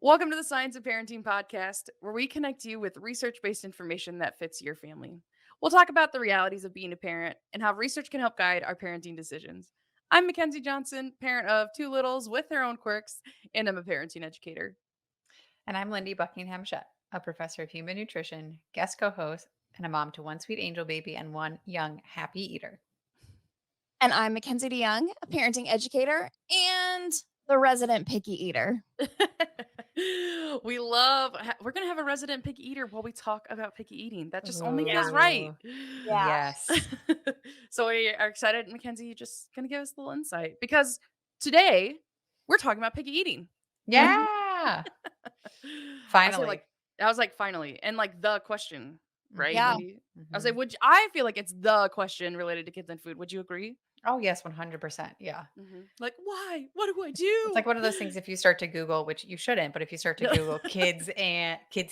Welcome to the Science of Parenting podcast, where we connect you with research based information that fits your family. We'll talk about the realities of being a parent and how research can help guide our parenting decisions. I'm Mackenzie Johnson, parent of two littles with their own quirks, and I'm a parenting educator. And I'm Lindy Buckingham Shutt, a professor of human nutrition, guest co host, and a mom to one sweet angel baby and one young happy eater. And I'm Mackenzie DeYoung, a parenting educator and the resident picky eater. We're going to have a resident picky eater while we talk about picky eating. That just only Yeah. feels right. Ooh, Yeah. yes. So we are excited. Mackenzie, you're just going to give us a little insight because today we're talking about picky eating. Mhm. Yeah. I say like Finally. I was like finally and like the question, right, Yeah. Hmm. Lindy? I was like, Hmm. I feel like it's the question related to kids and food. Would you agree? Oh, yes, 100%. Yeah. Like, why? What do I It's do? like one of those things if you start to Google, which you shouldn't, but if you start to Google kids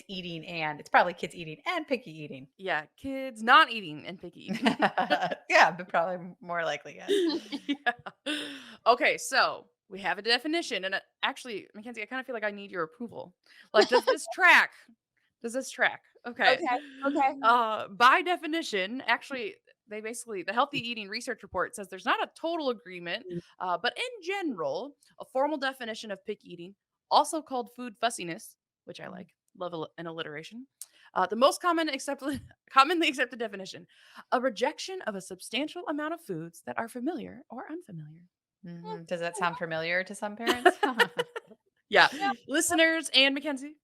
eating and it's probably kids eating and picky eating. Yeah, kids not eating and picky eating. Yeah, but probably more likely, yes. Yeah. Okay, so we have a definition, and actually, Mackenzie, I kind of feel like I need your approval. Like, does this track? Does this track? Okay. Okay. Okay. By definition, actually, the healthy eating research report says there's not a total agreement, but in general, a formal definition of picky eating, also called food fussiness, which I like, love an alliteration. The most commonly accepted definition: a rejection of a substantial amount of foods that are familiar or unfamiliar. Does that sound familiar to some parents? Yeah, Yeah. listeners and Mackenzie.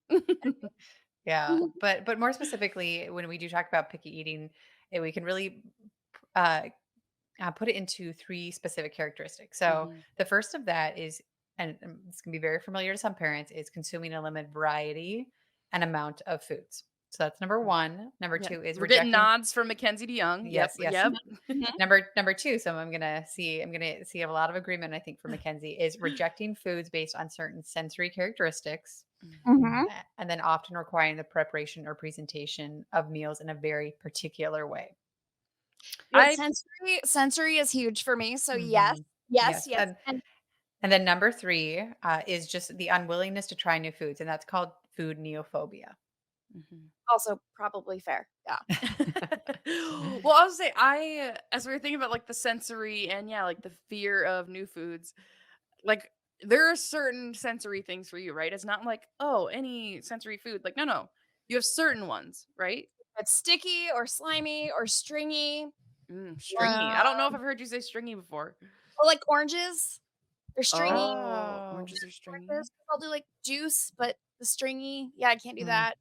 Yeah, but more specifically, when we do talk about picky eating, we can really uh, put it into three specific characteristics. So Mhm. the first of that is, and this can be very familiar to some parents, is consuming a limited variety and amount of foods. So that's number one. Number Yeah, two is we're getting rejecting. nods from Mackenzie DeYoung. Yep, Yes, yes. yep. Mhm. Number two. So I'm gonna see a lot of agreement. I think for Mackenzie is rejecting foods based on certain sensory characteristics Mhm. and then often requiring the preparation or presentation of meals in a very particular way. Yeah, I sensory is huge for me. So yes, Mhm. yes, Yes, yes. and then number 3, is just the unwillingness to try new foods, and that's called food neophobia. Mhm. Also probably fair. Yeah. Well, I was say as we were thinking about like the sensory and yeah, like the fear of new foods, like there are certain sensory things for you, right? It's not like, oh, any sensory food. Like, no. You have certain ones, right? It's sticky or slimy or stringy. Stringy. I don't know if Um, I've heard you say stringy before. or like oranges. They're stringy. Oh, Oh, oranges are stringy. Oranges, I'll do like juice, but the stringy, yeah, I can't do mm, that.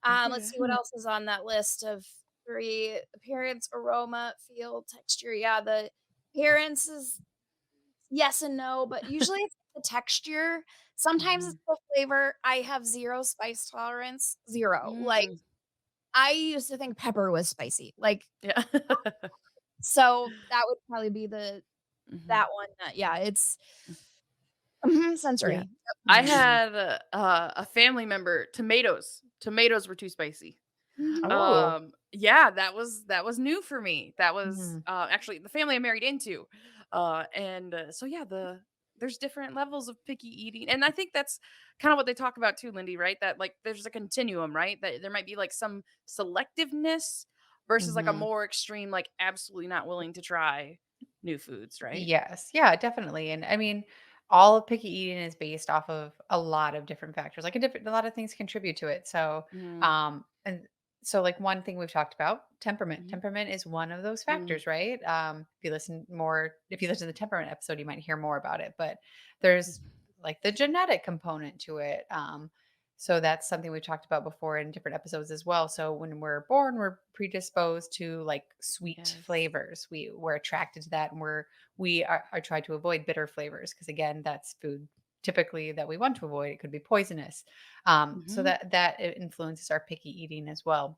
Let's Okay. see what else is on that list of 3: appearance, aroma, feel, texture. Yeah, the appearance is yes and no, but usually it's the texture. Sometimes Mhm. it's the flavor. I have 0 spice tolerance, 0. Like, Mm. I used to think pepper was spicy, like, Yeah. so that would probably be Mhm. that one that yeah, it's Yeah. sensory. I mm. had a family member tomatoes. Tomatoes were too spicy. Mhm. Oh, Yeah, that was new for me. That was, mhm, actually the family I married into. So yeah, there's different levels of picky eating, and I think that's kind of what they talk about too, Lindy, right? That, like, there's a continuum, right? That there might be, like, some selectiveness versus, like, a mhm. more extreme, like, absolutely not willing to try new foods, right? Yes, yeah, definitely, and I mean, all of picky eating is based off of a lot of different factors, like, a lot of things contribute to it, so, Mhm, and so, like, one thing we've talked about, temperament. mhm, Temperament is one of those mm, factors, right? If you listen to the temperament episode, you might hear more about it, but there's, mhm. like, the genetic component to it, so that's something we've talked about before in different episodes as well. So when we're born, we're predisposed to, like, sweet Yes. flavors. We're attracted to that, and we are try to avoid bitter flavors because again, that's food typically that we want to avoid. It could be poisonous. So Mhm. that influences our picky eating as well.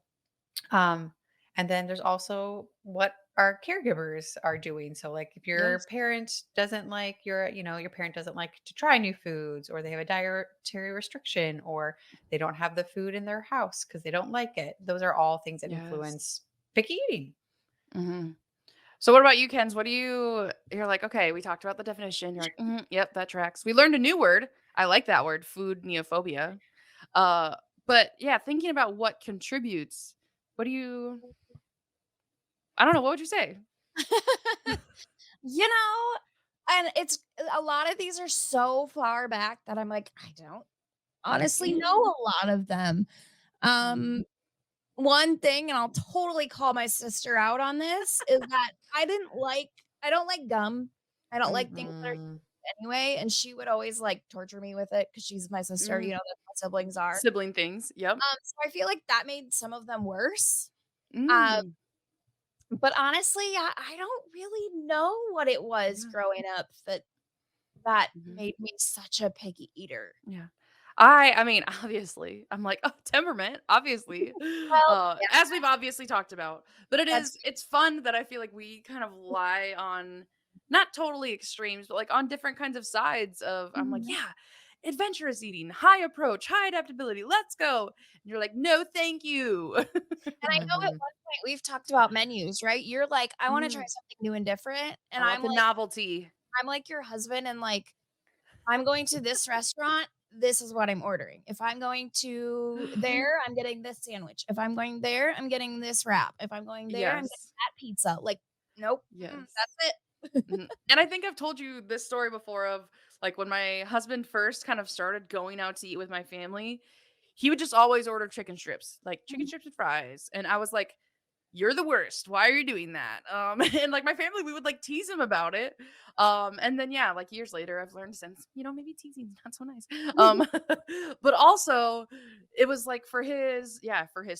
Um, and then there's also what our caregivers are doing. So like if your Yes. parent doesn't like your parent doesn't like to try new foods, or they have a dietary restriction, or they don't have the food in their house because they don't like it. Those are all things that Yes. influence picky eating. Mhm. So what about you, Kens? You're like, okay, we talked about the definition. You're like, yep, that tracks. We learned a new word. I like that word, food neophobia. Uh, but yeah, thinking about what contributes, what do you I don't know, what would you say? You know, and it's a lot of these are so far back that I'm like, I don't honestly know a lot of them. Mm, Um, One thing, and I'll totally call my sister out on this, is that I don't like gum. I don't like things that are Mhm. anyway, and she would always, like, torture me with it because she's my sister, mm, that's how siblings are. sibling things, yep. So I feel like that made some of them worse. Uh, Mm, but honestly, I don't really know what it was yeah, growing up that mhm, made me such a picky eater. yeah. I mean, obviously, I'm like, "Oh, temperament, obviously," Well, yeah, as we've obviously talked about, but that's it's fun that I feel like we kind of lie on not totally extremes, but, like, on different kinds of sides of I'm like, Mhm. "Yeah, adventurous eating, high approach, high adaptability, let's go," and you're like, "No, thank you." And I know at Mhm. one point we've talked about menus, right? You're like, "I wanna try Mm, something new and different," and I love the novelty. I'm like your husband and, like, "I'm going to this restaurant, this is what I'm ordering. If I'm going to there, I'm getting this sandwich. If I'm going there, I'm getting this wrap. If I'm going there, I'm getting Yes, that pizza." Like, nope, yes. that's it. Mhm, and I think I've told you this story before of, like, when my husband first kind of started going out to eat with my family, he would just always order chicken strips, like, chicken Mhm, strips and fries, and I was like, "You're the worst. Why are you doing that?" And, like, my family, we would, like, tease him about it, and then, yeah, like, years later, I've learned since, maybe teasing's not so nice, mhm, but also, it was, like, for his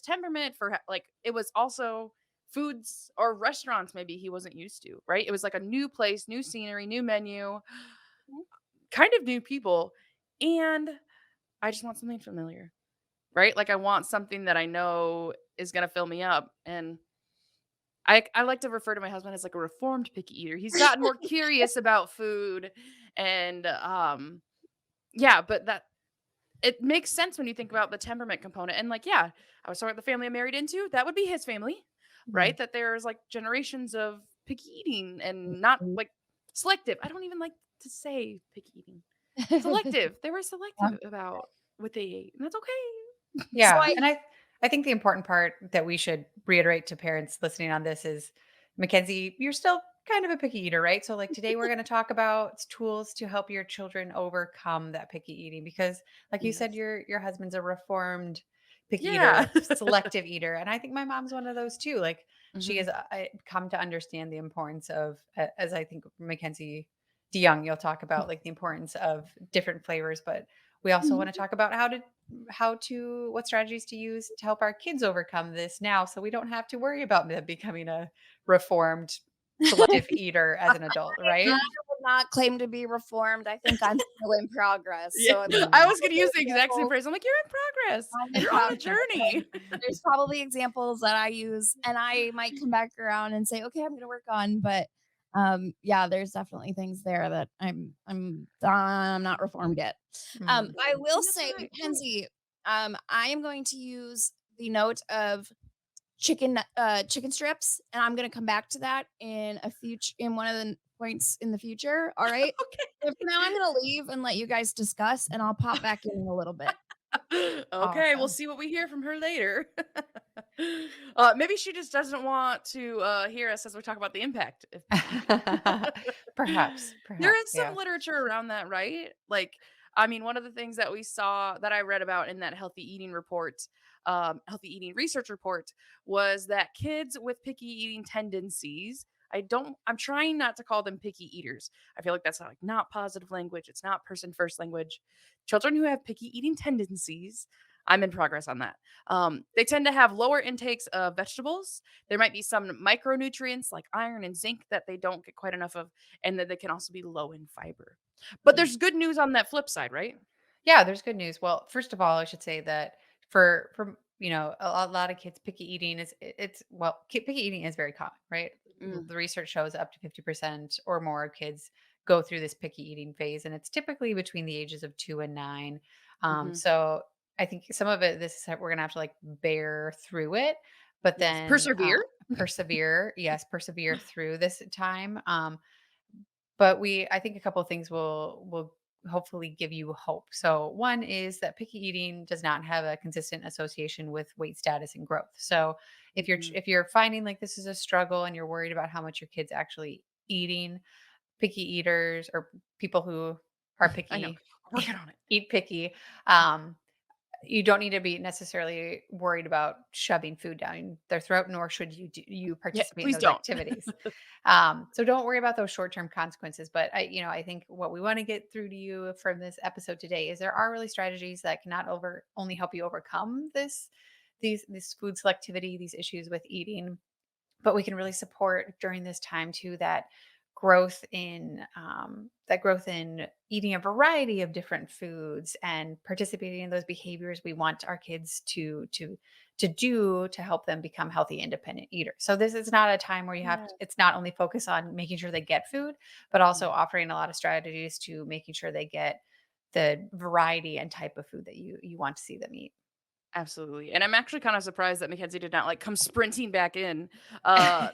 temperament, like, it was also foods or restaurants maybe he wasn't used to, right? It was like a new place, new scenery, new menu, kind of new people, and I just want something familiar, right? Like, I want something that I know is gonna fill me up, and I like to refer to my husband as, like, a reformed picky eater. He's gotten more curious about food and, yeah, but that it makes sense when you think about the temperament component, and, like, yeah, I was talking about the family I married into, that would be his family, Mhm. right? That there's, like, generations of picky eating and not, mhm. like, selective. I don't even like to say picky eating. Selective. They were Yeah. selective about what they ate, and that's okay. So Yeah, I and I think the important part that we should reiterate to parents listening on this is, Mackenzie, you're still kind of a picky eater, right? So like today we're going to talk about tools to help your children overcome that picky eating because like you said Yes. your husband's a reformed picky eater, Yeah. like selective eater, and I think my mom's one of those too. Like she Mhm. has come to understand the importance of as I think Mackenzie DeYoung you'll talk about like the importance of different flavors, but we also want to Mhm. talk about what strategies to use to help our kids overcome this now so we don't have to worry about them becoming a reformed selective eater as an adult, I right? would not claim to be reformed. I think I'm still in progress. Yeah. So there's I Mhm. was gonna probably use the exact same examples phrase. I'm like, "You're in progress. I'm in You're on a progress. journey." There's probably examples that I use and I might come back around and say, "Okay, I'm gonna work on," but, yeah, there's definitely things there that I'm not reformed yet. Mhm. I will And that's say, alright. Mackenzie, I am going to use the note of chicken strips, and I'm gonna come back to that in one of the points in the future, alright? But for now, I'm Okay. gonna leave and let you guys discuss, and I'll pop back in a little bit. Okay, we'll Awesome. see what we hear from her later. Maybe she just doesn't want to, hear us as we talk about the impact of picky eating. Perhaps, There perhaps, is some yeah. literature around that, right? Like, I mean, one of the things that we saw that I read about in that healthy eating research report was that kids with picky eating tendencies, I'm trying not to call them picky eaters. I feel like that's not, like, not positive language. It's not person first language. Children who have picky eating tendencies, I'm in progress on that. They tend to have lower intakes of vegetables. There might be some micronutrients like iron and zinc that they don't get quite enough of, and that they can also be low in fiber. But Mm. there's good news on that flip side, right? Yeah, there's good news. Well, first of all, I should say that for a lot of kids, picky eating it's well, picky eating is very common, right? Mm, The research shows up to 50% or more of kids go through this picky eating phase, and it's typically between the ages of 2 and 9. mhm. So I think some of it, we're gonna have to like bear through it, but Yes. then Persevere. persevere. Yes, persevere through this time. But I think a couple of things will hopefully give you hope. So, one is that picky eating does not have a consistent association with weight status and growth. So, Mhm. if you're finding like this is a struggle and you're worried about how much your kids actually eating, picky eaters or people who are I know. picky We're working on it. eat picky. Um, you don't need to be necessarily worried about shoving food down their throat, nor should you Yeah, participate in please those don't. activities. So don't worry about those short-term consequences. But I think what we want to get through to you from this episode today is there are really strategies that can not over only help you overcome this food selectivity, these issues with eating, but we can really support during this time too that growth in eating a variety of different foods and participating in those behaviors we want our kids to do to help them become healthy independent eaters. So this is not a time where Yeah. it's not only focus on making sure they get food, but also Yeah. offering a lot of strategies to making sure they get the variety and type of food that you want to see them eat. Absolutely, and I'm actually kinda surprised that Mackenzie did not, like, come sprinting back in, uh,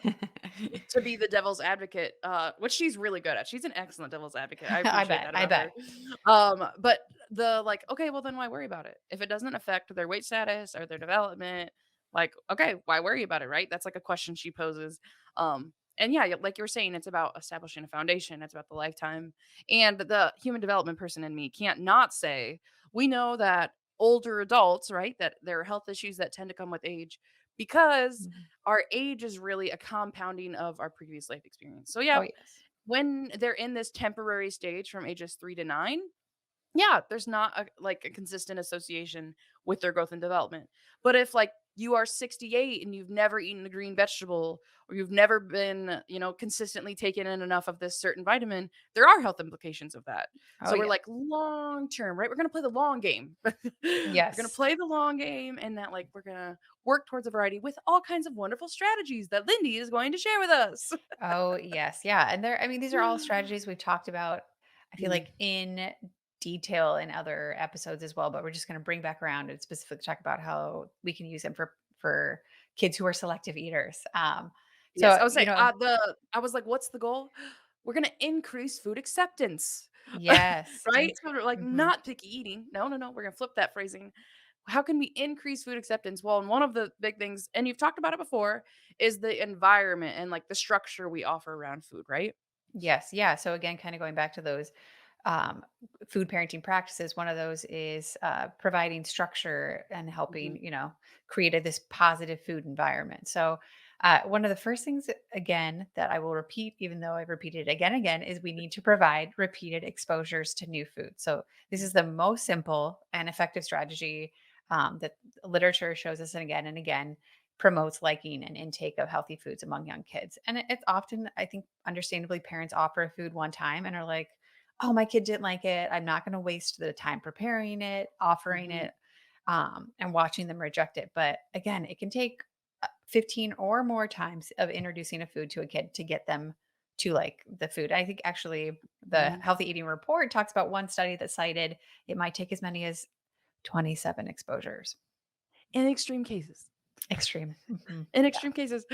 to be the devil's advocate, which she's really good at. She's an excellent devil's advocate. I I appreciate bet. that I about her. bet. But like, okay, well, then why worry about it? If it doesn't affect their weight status or their development, like, okay, why worry about it, right? That's like a question she poses. And yeah, like you were saying, it's about establishing a foundation. It's about the lifetime. And the human development person in me can't not say, we know that older adults, right, that there are health issues that tend to come with age because Mhm. our age is really a compounding of our previous life experience. So yeah, Oh yes. when they're in this temporary stage from ages 3 to 9, yeah, there's not a consistent association with their growth and development. But if like you are 68 and you've never eaten a green vegetable or you've never been, consistently taken in enough of this certain vitamin, there are health implications of that. Oh So we're yeah. like long term, right? We're going to play the long game. We're going to Yes. play the long game and that like we're going to work towards a variety with all kinds of wonderful strategies that Lindy is going to share with us. Oh, yes. Yeah. And I mean, these are all strategies we've talked about, I feel Mhm. like in detail in other episodes as well, but we're just going to bring back around and specifically talk about how we can use them for kids who are selective eaters. Yes, So, I would say, I was like, "What's the goal?" We're gonna increase food acceptance, yes. right? So we're like, Mhm. not picky eating. No, no, no, we're gonna flip that phrasing. How can we increase food acceptance? Well, and one of the big things, and you've talked about it before, is the environment and, like, the structure we offer around food, right? Yes. Yeah. So again, kind of going back to those um, food parenting practices, one of those is providing structure and Mhm, helping, create this positive food environment. So one of the first things, again, that I will repeat, even though I've repeated it again and again, is we need to provide repeated exposures to new food. So this is the most simple and effective strategy that literature shows us and again promotes liking and intake of healthy foods among young kids. And it's often, I think, understandably, parents offer food one time and are like, oh, my kid didn't like it. I'm not going to waste the time preparing it, offering mhm, it, and watching them reject it. But again, it can take 15 or more times of introducing a food to a kid to get them to like the food. I think actually the mhm. healthy eating report talks about one study that cited it might take as many as 27 exposures. In extreme cases. Extreme. Mhm. In Yeah. extreme cases.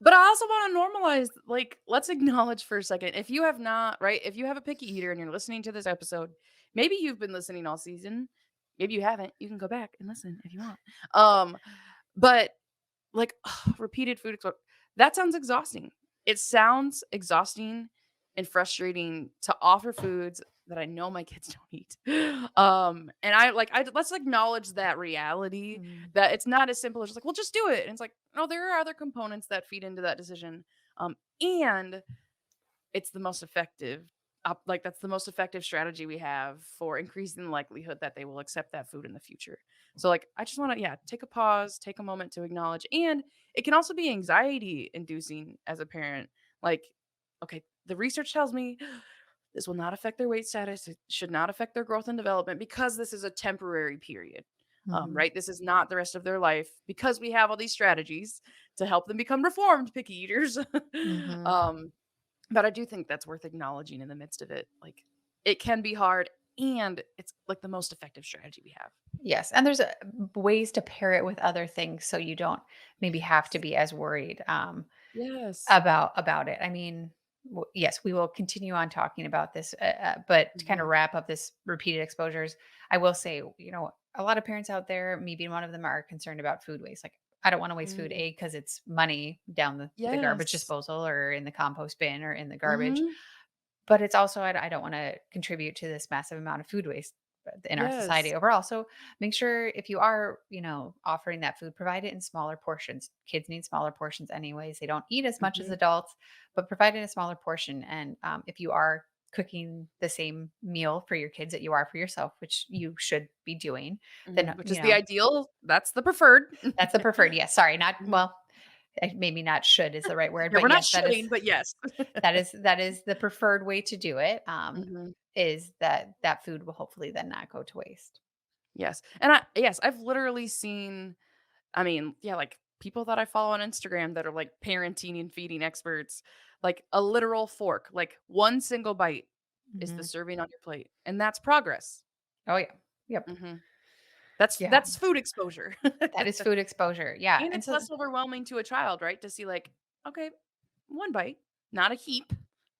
But I also wanna normalize, like, let's acknowledge for a second, if you have not right, if you have a picky eater and you're listening to this episode, maybe you've been listening all season, maybe you haven't, you can go back and listen if you want. But, like, repeated food expo that sounds exhausting. It sounds exhausting and frustrating to offer foods that I know my kids don't eat. And I let's acknowledge that reality Mm. that it's not as simple as just like, "Well, just do it." And it's like, no, there are other components that feed into that decision. And it's the most effective like, that's the most effective strategy we have for increasing the likelihood that they will accept that food in the future. So, like, I just wanna, yeah, take a pause, take a moment to acknowledge, and it can also be anxiety inducing as a parent. Like, okay, the research tells me this will not affect their weight status, it should not affect their growth and development because this is a temporary period, Mhm. right? This is not the rest of their life because we have all these strategies to help them become reformed picky eaters. Mhm. um but I do think that's worth acknowledging in the midst of it. Like, it can be hard, and it's, like, the most effective strategy we have. Yes, and there's ways to pair it with other things so you don't maybe have to Yes. be as worried Yes. about it. I mean, yes, we will continue on talking about this. But to kind of Mhm. wrap up this repeated exposures, I will say, a lot of parents out there, me being one of them, are concerned about food waste. Like, I don't want to waste food, Mm. A, because it's money down the garbage Yes. disposal or in the compost bin or in the garbage. Mhm. But it's also I don't wanna contribute to this massive amount of food waste in our Yes. society overall. So make sure if you are, offering that food, provide it in smaller portions. Kids need smaller portions anyways. They don't eat as much as Mhm. adults, but provide it in a smaller portion. And if you are cooking the same meal for your kids that you are for yourself, which you should be doing, then Mhm. Which is the ideal, that's the preferred. that's the preferred. Yes, sorry, not Mhm. well, maybe not should is the right word, Yeah, but we're not yes, that is shitting, but yes. that is the preferred way to do it, Mhm. is that food will hopefully then not go to waste. Yes. And I've literally seen, I mean, yeah, like people that I follow on Instagram that are like parenting and feeding experts, like a literal fork, like one single bite is the Mhm. serving on your plate, and that's progress. Oh, yeah. Yep. Mhm. That's Yeah. that's food exposure. That is food exposure. Yeah, And and it's so less overwhelming to a child, right? To see like, okay, one bite, not a heap,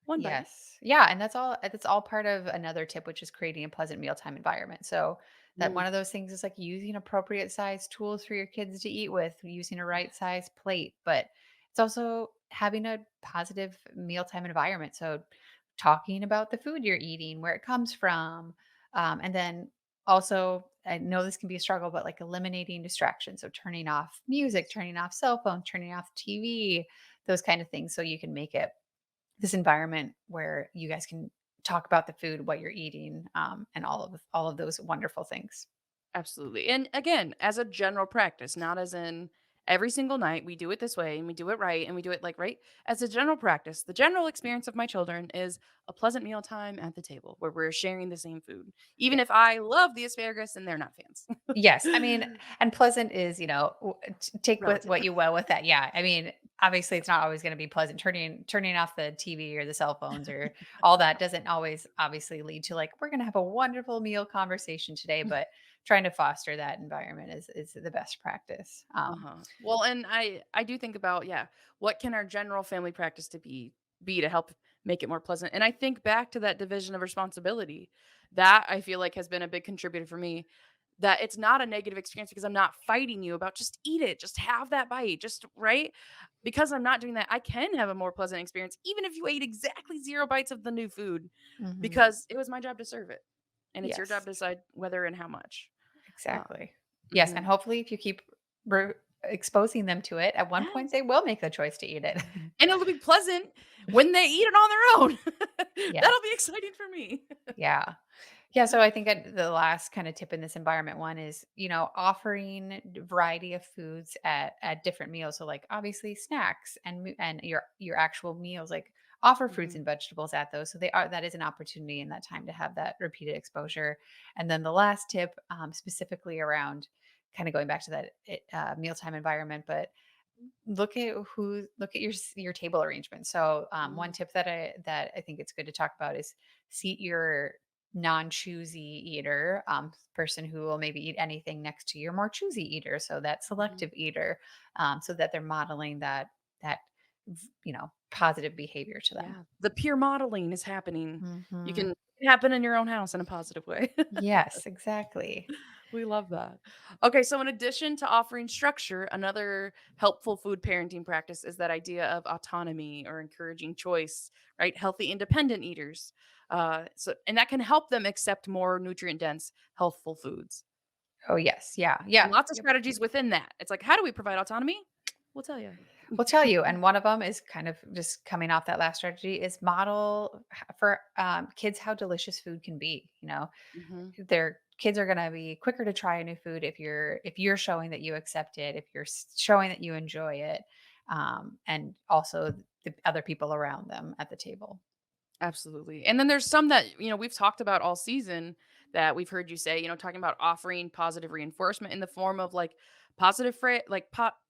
one bite. yes. Yeah, and that's all part of another tip, which is creating a pleasant mealtime environment. So that Mm, one of those things is like using appropriate size tools for your kids to eat with, using a right size plate, but it's also having a positive mealtime environment. So talking about the food you're eating, where it comes from, and then also I know this can be a struggle, but like eliminating distractions. So turning off music, turning off cell phones, turning off TV, those kind of things, so you can make it this environment where you guys can talk about the food, what you're eating, and all of those wonderful things. absolutely. And again, as a general practice, not as in every single night we do it this way and we do it right and we do it like right. As a general practice, the general experience of my children is a pleasant meal time at the table where we're sharing the same food. Even Yeah. if I love the asparagus and they're not fans. Yes, I mean, and pleasant is, take Relative. what you will with that. Yeah, I mean, obviously, it's not always going to be pleasant. Turning off the TV or the cell phones or all that doesn't always obviously lead to like we're going to have a wonderful meal conversation today. But trying to foster that environment is the best practice. Uh-huh. Well, and I do think about, yeah, what can our general family practice to be to help make it more pleasant? And I think back to that division of responsibility. That I feel like has been a big contributor for me. That it's not a negative experience because I'm not fighting you about just eat it, just have that bite, just right? Because I'm not doing that, I can have a more pleasant experience, even if you ate exactly 0 bites of the new food, Mhm. because it was my job to serve it. And it's your job Yes. to decide whether and how much. Uh, Exactly. Yes, and mhm. hopefully if you keep exposing them to it, at one point Yes. they will make the choice to eat it. And it'll be pleasant when they eat it on their own. Yes. That'll be exciting for me. Yeah. Yeah, so I think the last kind of tip in this environment one is, offering variety of foods at different meals. So like obviously snacks and your actual meals, like offer fruits Mhm, and vegetables at those. So that is an opportunity in that time to have that repeated exposure. And then the last tip, specifically around kind of going back to that mealtime environment, but look at your table arrangement. So one mhm. tip that I think it's good to talk about is seat your non-choosy eater, person who will maybe eat anything next to your more choosy eater, so that Mhm. selective eater, so that they're modeling that positive behavior to them. Yeah, the peer modeling is happening. You Hmm. can it happen in your own house in a positive way. Yes, exactly. We love that. Okay, so in addition to offering structure, another helpful food parenting practice is that idea of autonomy or encouraging choice, right? Healthy independent eaters. And that can help them accept more nutrient dense, healthful foods. Oh yes, yeah, And yeah. lots of strategies within that. It's like, how do we provide autonomy? We'll tell you. We'll tell you, and one of them is kind of just coming off that last strategy is model for kids how delicious food can be. Mhm. Their kids are going to be quicker to try a new food if you're showing that you accept it, if you're showing that you enjoy it, and also the other people around them at the table. Absolutely. And then there's some that, we've talked about all season that we've heard you say, talking about offering positive reinforcement in the form of like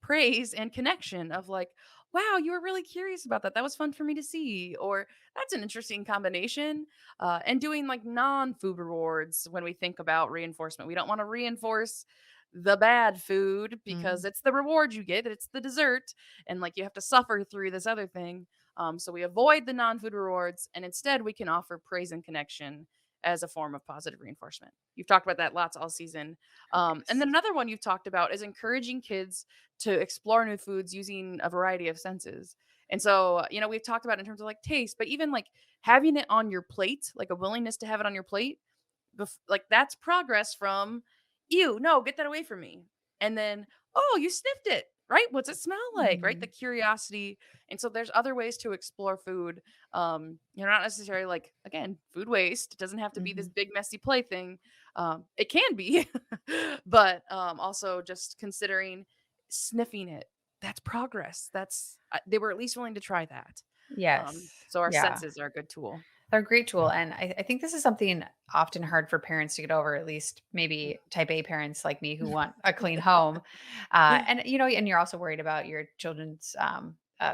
praise and connection of like, wow, you were really curious about that. That was fun for me to see. Or that's an interesting combination. And doing like non food rewards when we think about reinforcement. We don't want to reinforce. the bad food because Mm. it's the reward you get, it's the dessert, and like you have to suffer through this other thing. So we avoid the non-food rewards, and instead we can offer praise and connection as a form of positive reinforcement. You've talked about that lots all season. And Yes. then another one you've talked about is encouraging kids to explore new foods using a variety of senses. And so, we've talked about in terms of like taste, but even like having it on your plate, like a willingness to have it on your plate, like that's progress from, ew, no, get that away from me. And then, oh, you sniffed it, right? What's it smell like, right? The Mhm. curiosity. And so there's other ways to explore food. Not necessarily like, again, food waste. It doesn't have to be this Mhm. big, messy play thing. It can be, but also just considering sniffing it. That's progress. They were at least willing to try that. Yes. So our Yeah. senses are a good tool. They're a great tool, and I think this is something often hard for parents to get over, at least maybe type A parents like me who want a clean home. And, and you're also worried about your children's,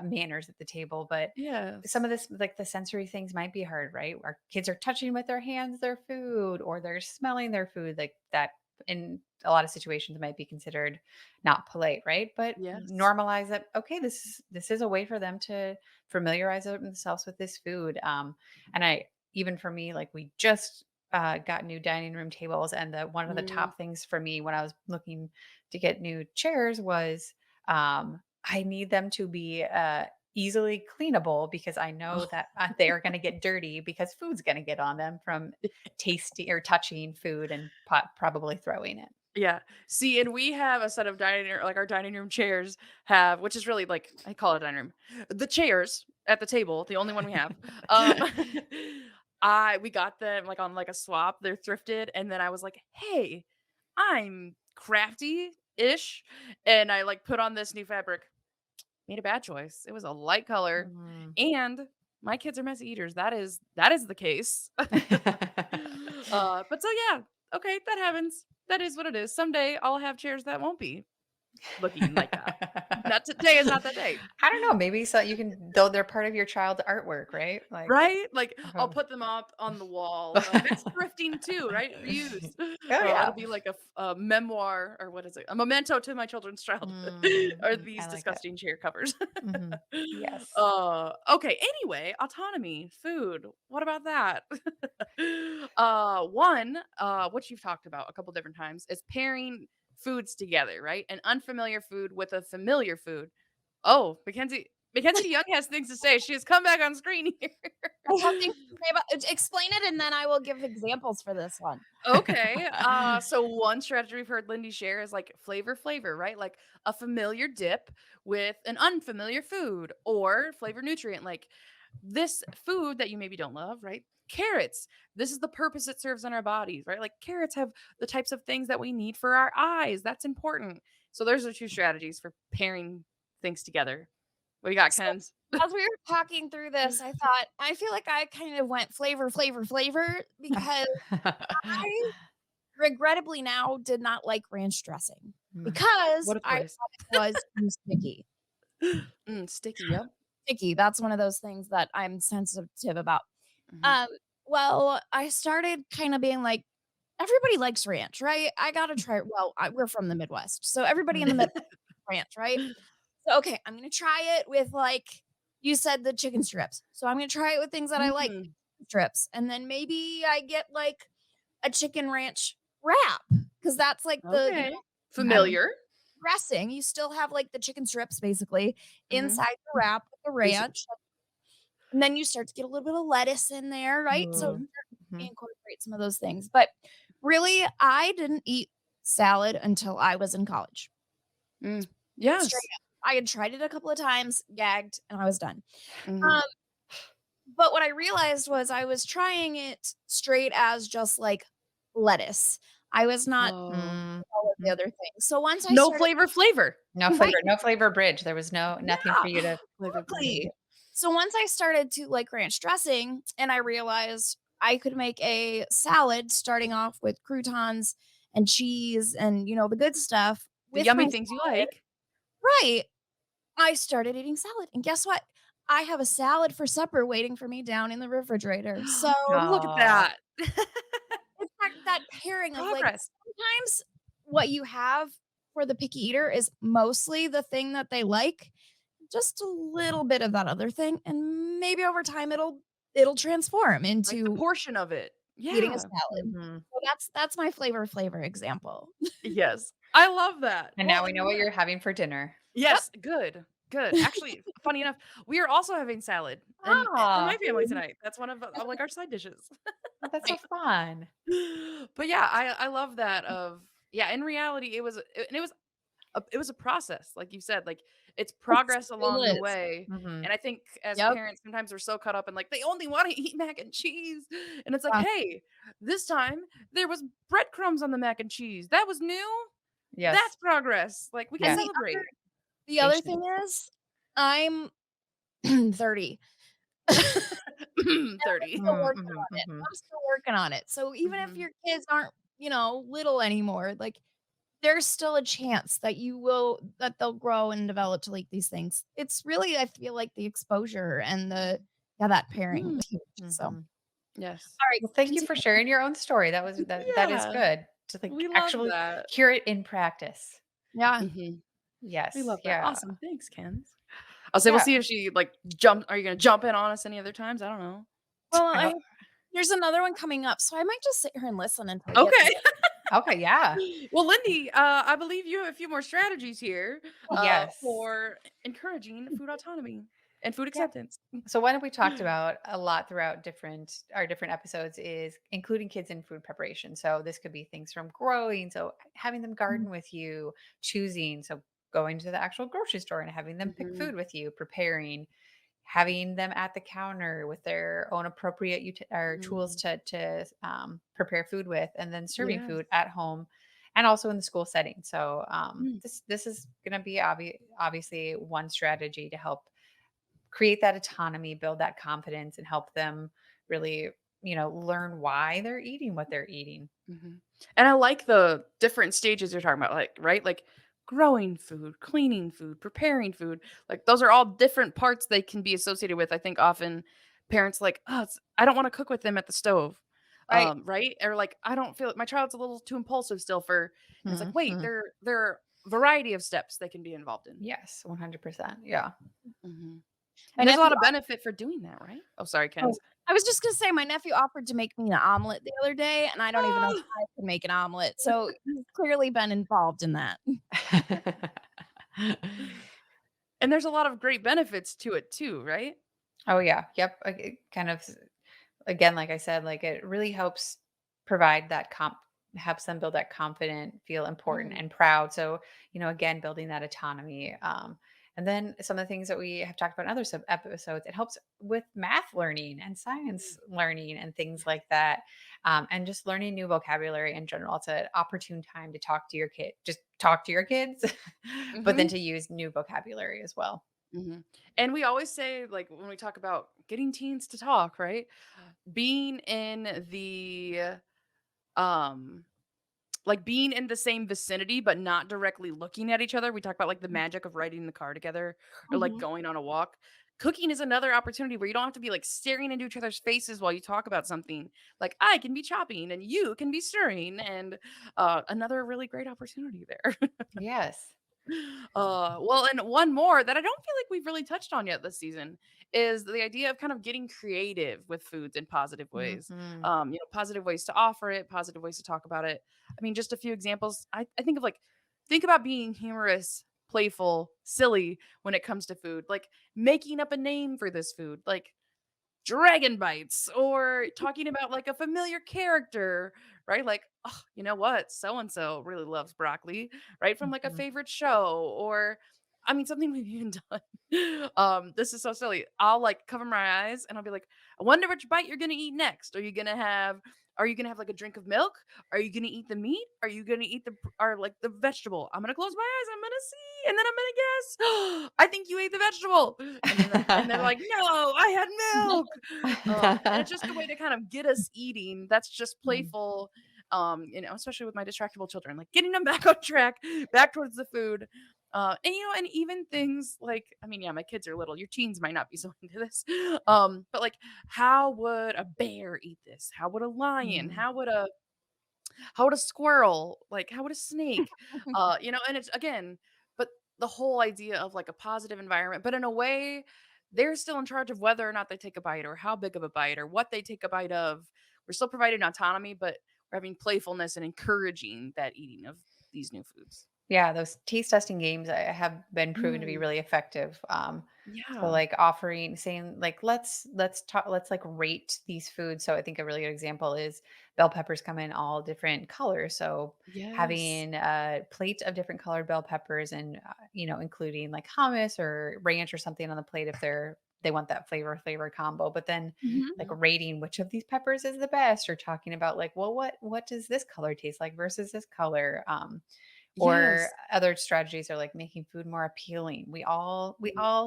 manners at the table, but some Yes. of this, like the sensory things might be hard, right? Our kids are touching with their hands their food, or they're smelling their food, like that in a lot of situations might be considered not polite, right? But Yes. normalize that, okay, this is a way for them to familiarize themselves with this food. And I even for me, like we just got new dining room tables, and the one of the Mm. top things for me when I was looking to get new chairs was I need them to be easily cleanable because I know that they are going to get dirty because food's going to get on them from tasting or touching food and probably throwing it. Yeah. See, and we have a set of like our dining room chairs have, which is really like I call it a dining room. The chairs at the table, the only one we have. Um I we got them like on like a swap. They're thrifted, and then I was like, "Hey, I'm crafty-ish." And I like put on this new fabric. Made a bad choice. It was a light color, Mm. and my kids are messy eaters. That is the case. But so yeah, okay, that happens. That is what it is. Someday I'll have chairs that won't be looking like that. Not today is not that day. I don't know. Maybe so you can, though they're part of your child's artwork, right? Like, Right? Like, I'll oh, put them up on the wall. It's thrifting too, right? Reused. oh It'll yeah. be like a memoir or what is it? A memento to my children's childhood are I these like it. disgusting chair covers. Hmm. Yes. Okay, anyway, autonomy, food. What about that? One, which you've talked about a couple different times, is pairing foods together, right? An unfamiliar food with a familiar food. Oh, Mackenzie Young has things to say. She has come back on screen here. I have things to say about explain it, and then I will give examples for this one. Okay. So one strategy we've heard Lindy share is like flavor, right? Like a familiar dip with an unfamiliar food or flavor nutrient. Like this food that you maybe don't love, right? Carrots. This is the purpose it serves in our bodies, right? Like carrots have the types of things that we need for our eyes. That's important. So there's are two strategies for pairing things together. What you got, So, Ken's? as we were talking through this, I thought, I feel like I kind of went flavor, flavor, flavor because I regrettably now did not like ranch dressing Mm. because What a I choice. thought it was too sticky. Sticky. Yep. Sticky, that's one of those things that I'm sensitive about. Hmm. Um, well, I started kinda being like, everybody likes ranch, right? I gotta try it. Well, we're from the Midwest, so everybody in the Mm. Midwest ranch, right? So, okay, I'm gonna try it with, like you said, the chicken strips. So I'm gonna try it with things that I like, Mm. strips, and then maybe I get, like, a chicken ranch wrap because that's, like, Okay. Mhm. Familiar. dressing. You still have, like, the chicken strips basically Hmm. inside the wrap with the Basic. ranch, and then you start to get a little bit of lettuce in there, right? So Ooh. Mhm. Mhm. incorporate some of those things. But really, I didn't eat salad until I was in college. Mm. Straight Yes. up. I had tried it a couple of times, gagged, and I was done. Mhm. Um, but what I realized was I was trying it straight as just like lettuce. I was not Oh. Mm. all of the Mhm. other things. So once I No started flavor. right, No flavor bridge. There was nothing for yeah, you to Flavor blend. exactly. So once I started to like ranch dressing and I realized I could make a salad starting off with croutons and cheese and the good stuff The with my yummy things you like. right. I started eating salad, and guess what? I have a salad for supper waiting for me down in the refrigerator. So, Look at Oh. that. it's that pairing of, like, Progress. sometimes what you have for the picky eater is mostly the thing that they like, just a little bit of that other thing, and maybe over time it'll transform Like the into portion of it. eating a Yeah. salad. Mhm. So that's my flavor example. Yes. I love that. And Well, now we and know what you're having for dinner. Yep. yes, good, good. Actually, funny enough, we are also having salad and for my Ah, family tonight. That's one of like our side dishes. oh, that's so Right. fun. But yeah, I love that of yeah, in reality it was a process, like you said, like it's It progress still along the is. way. Mhm. And I think as Yep. parents, sometimes we're so caught up in like they only want to eat mac and cheese. And it's like, Yeah. hey, this time there was breadcrumbs on the mac and cheese. That was new. Yes. That's progress. Like we can And Yes. celebrate. the other Patience. thing is I'm 30. I'm 30. still Mm, working mhm, on it. mhm. I'm still working on it. So even if Mhm. your kids aren't, little anymore, like, there's still a chance that they'll grow and develop to like these things. It's really, I feel like the exposure and that pairing Mm, is huge. So, all Mhm. yes. right, Well, thank you for continue. sharing your own story. That is Yeah, good to, like, we love actually that. hear it in practice. Yeah. Mhm. We Yes. love that. Yeah. Awesome. Thanks, Ken. I'll say we'll Yeah. see if she like jump. Are you gonna jump in on us any other times? I don't know. Well, I hope there's another one coming up, so I might just sit here and listen until I get to Okay. it. okay, yeah. Well, Lindy, I believe you have a few more strategies here Yes. for encouraging food autonomy and food Yeah. acceptance. So one we talked about a lot throughout different episodes is including kids in food preparation. So this could be things from growing, so having them garden with you, choosing, so going to the actual grocery store and having them pick Mhm. food with you, preparing, having them at the counter with their own appropriate or tools Mm. to prepare food with, and then serving Yes. food at home and also in the school setting. So Mm. this is going to be obviously one strategy to help create that autonomy, build that confidence, and help them really, learn why they're eating what they're eating. Mhm. And I like the different stages you're talking about, like, right? Like growing food, cleaning food, preparing food. Like those are all different parts they can be associated with. I think often parents like, oh, I don't want to cook with them at the stove. Right. Right? Or like, I don't feel like my child's a little too impulsive still for, and it's like, wait, Mhm. there are a variety of steps they can be involved in. Yes, 100%. Yeah. Mhm. My And there's a nephew lot of benefit for doing that, right? Oh, sorry, Oh, Ken's. I was just gonna say my nephew offered to make me an omelet the other day, and I don't even know if I can make an omelet, so he's clearly been involved in that. And there's a lot of great benefits to it too, right? Oh, yeah. Yep. It kind of, again, like I said, like it really helps provide that helps them build that confident, feel important Mm. and proud. So, again, building that autonomy. And then some of the things that we have talked about in other episodes, it helps with math learning and science learning and things like that. And just learning new vocabulary in general. It's an opportune time to talk to your kid, just talk to your kids, but then Mhm. to use new vocabulary as well. Mhm. And we always say, like, when we talk about getting teens to talk, right? Being in the, um, like being in the same vicinity, but not directly looking at each other. We talk about like the magic of riding in the car together or like Mhm. going on a walk. Cooking is another opportunity where you don't have to be like staring into each other's faces while you talk about something. Like I can be chopping and you can be stirring, and another really great opportunity there. Yes. Well, and one more that I don't feel like we've really touched on yet this season is the idea of kind of getting creative with foods in positive ways. Mhm. Positive ways to offer it, positive ways to talk about it. I mean, just a few examples. I think of like, think about being humorous, playful, silly when it comes to food, like making up a name for this food. Like, dragon bites or talking about like a familiar character, right? Like, oh, you know what? So and so really loves broccoli, right? From like a Mhm. favorite show or I mean something we've even done. This is so silly. I'll like cover my eyes and I'll be like, I wonder which bite you're gonna eat next. Are you gonna have like a drink of milk? Are you gonna eat the meat? Are you gonna eat or like the vegetable? I'm gonna close my eyes, I'm gonna see, and then I'm gonna guess. I think you ate the vegetable. And they're like, "No, I had milk." And it's just a way to kind of get us eating. That's just Mm, playful, especially with my distractible children, like getting them back on track, back towards the food. And even things like, I mean, yeah, my kids are little. Your teens might not be so into this, but like, how would a bear eat this? How would a lion? mm, How would a How would a squirrel? Like, how would a snake? And it's again, but the whole idea of like a positive environment, but in a way, they're still in charge of whether or not they take a bite or how big of a bite or what they take a bite of. We're still providing autonomy, but we're having playfulness and encouraging that eating of these new foods. Yeah, those taste testing games have been proven to be Mm, really effective. So yeah. like offering, saying like, let's talk, let's like rate these foods. So I think a really good example is bell peppers come in all different colors. So Yes. having a plate of different colored bell peppers and including like hummus or ranch or something on the plate if they want that flavor combo. But then Mhm. like Mhm. rating which of these peppers is the best, or talking about like, well, what does this color taste like versus this color? Or Yes. other strategies are like making food more appealing. We all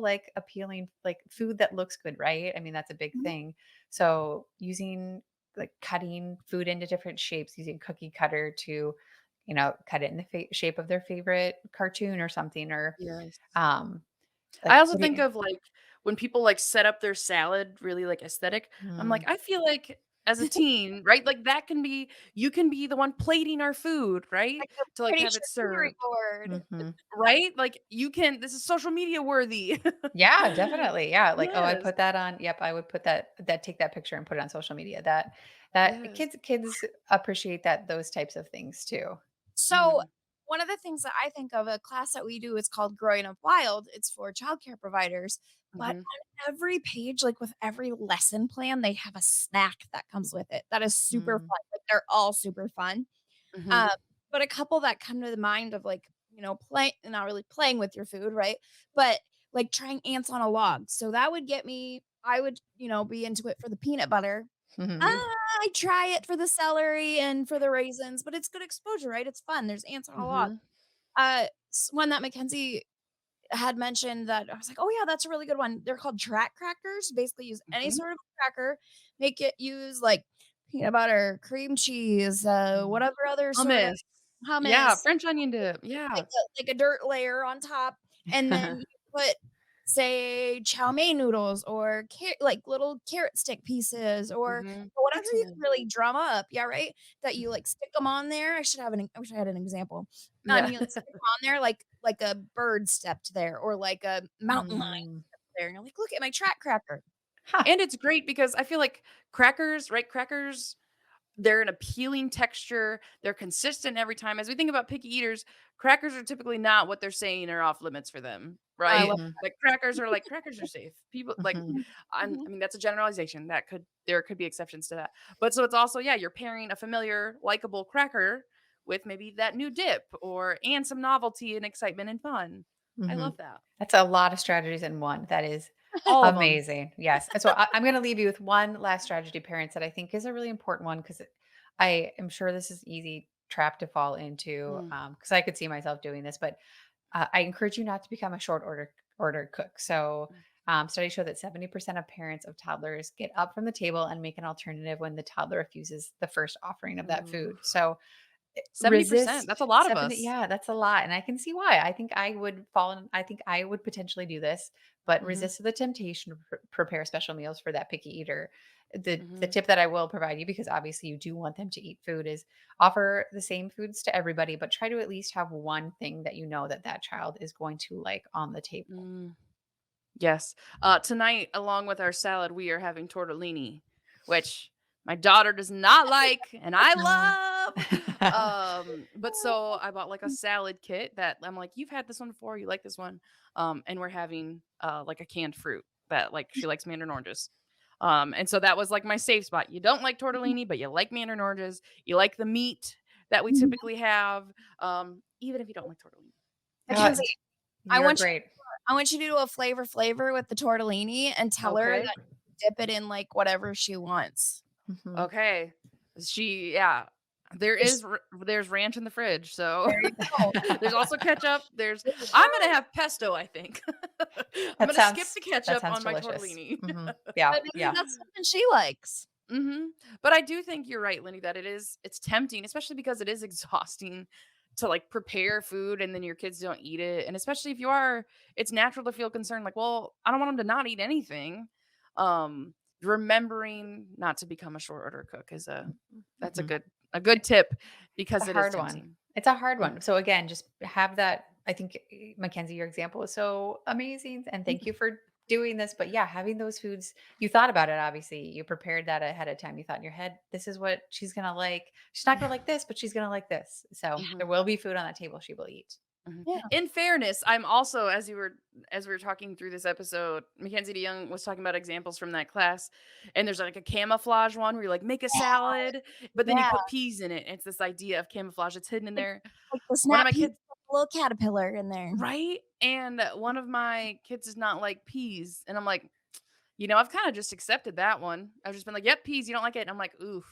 like appealing, like food that looks good, right? I mean, that's a big Mhm. thing. So using like cutting food into different shapes, using cookie cutter to, cut it in the shape of their favorite cartoon or something, or Yes. um like I also think putting. of, like, when people, like, set up their salad really, like, aesthetic, I'm like, Mm, I feel like as a teen, right, like, that can be you can be the one plating our food, right, Like a to, like, pretty have it charcuterie served, board. mhm. right? Like, you can this is social media worthy. Yeah, definitely. Yeah, like, oh, I Yes. put that on. Yep, I would put that take that picture and put it on social media. That Yes. kids appreciate those types of things too. So, Mhm. one of the things that I think of, a class that we do is called Growing Up Wild. It's for childcare providers, but Mhm. on every page, like with every lesson plan, they have a snack that comes with it. That is super Mm, fun. Like they're all super fun. Mhm. Um, but a couple that come to the mind of like, play not really playing with your food, right? But like trying ants on a log. So that would get me I would, be into it for the peanut butter. mhm, Mm. I try it for the celery and for the raisins, but it's good exposure, right? It's fun. There's ants on a log. Mhm. One that Mackenzie had mentioned that I was like, "Oh, yeah, that's a really good one." They're called track crackers. Basically, use any Mhm. sort of cracker, make it use, like, peanut butter, cream cheese, mhm, whatever other sort of Hummus. Yeah, hummus, French onion dip, yeah. like a dirt layer on top, and then you put, say, chow mein noodles or like, little carrot stick pieces or Mhm. whatever you can Excellent. really drum up, yeah, right? That you, like, stick them on there. I wish I had an example. Yeah. You, like, stick 'em on there like a bird stepped there or like a mountain lion mm. there, and you're like, "Look at my track cracker." Huh. And it's great because I feel like crackers, right? Crackers, they're an appealing texture. They're consistent every time. As we think about picky eaters, crackers are typically not what they're saying are off limits for them, I right? love Mhm, Like crackers are safe. People like mhm, Mhm, I mhm. mean that's a generalization. There could be exceptions to that. But so it's also yeah, you're pairing a familiar likable cracker with maybe that new dip or and some novelty and excitement and fun. I mhm. love that. That's a lot of strategies in one. That is All of them. amazing. Yes. And so I'm going to leave you with one last strategy, parents, that I think is a really important one, because I am sure this is easy trap to fall into, Mm, because I could see myself doing this, but I encourage you not to become a short order cook. So studies show that 70% of parents of toddlers get up from the table and make an alternative when the toddler refuses the first offering of that mm. food. So 70%. resist That's a lot of 70, us. yeah, that's a lot, and I can see why. I think I would potentially do this, but Mhm, resist the temptation to prepare special meals for that picky eater. The mhm, tip that I will provide you, because obviously you do want them to eat food, is offer the same foods to everybody, but try to at least have one thing that you know that that child is going to like on the table. mm. Yes. Tonight, along with our salad, we are having tortellini, which my daughter does not like, and I Mm. love. But so I bought like a salad kit that I'm like, you've had this one before, you like this one. And we're having like a canned fruit that like she likes mandarin oranges. And so that was like my safe spot. You don't like tortellini, but you like mandarin oranges. You like the meat that we Mhm. typically have, even if you don't like tortellini. Uh, Mackenzie, d- I you're want you great. I want you to do a flavor with the tortellini and tell her Okay. that you dip it in, like, whatever she wants. Mhm. Okay. Yeah. There There's is there's ranch in the fridge, so there you go. there's also ketchup, There you I'm go. gonna have pesto, I think. I'm That gonna skip sounds the that ketchup sounds on my delicious. tortellini. Yeah, But maybe yeah. that's something she likes. Mhm. But I do think you're right, Lindy, that it's tempting, especially because it is exhausting to, like, prepare food and then your kids don't eat it, and especially if you are it's natural to feel concerned, like, "Well, I don't want them to not eat anything." Remembering not to become a short order cook is a that's a Mhm. good A good tip It's a because it is hard one. tempting. It's a hard one. Mhm. So again, just have that. I think Mackenzie, your example is so amazing, and thank you for doing this. But yeah, having those foods, you thought about it. Obviously, you prepared that ahead of time. You thought in your head, this is what she's gonna like. She's not gonna like this, but she's gonna like this. So there Mhm. will be food on that table she will eat. Mhm. Yeah. In fairness, I'm also as we were talking through this episode, Mackenzie DeYoung was talking about examples from that class, and there's like a camouflage one where you like make a salad, but then you Yeah. put peas in it. It's this idea of camouflage that's hidden in Like there. like the One of snap my peas kids, with a little caterpillar in there. right? And one of my kids does not like peas, and I'm like, I've kind of just accepted that one. I've just been like, "Yep, peas. You don't like it." And I'm like, "Oof."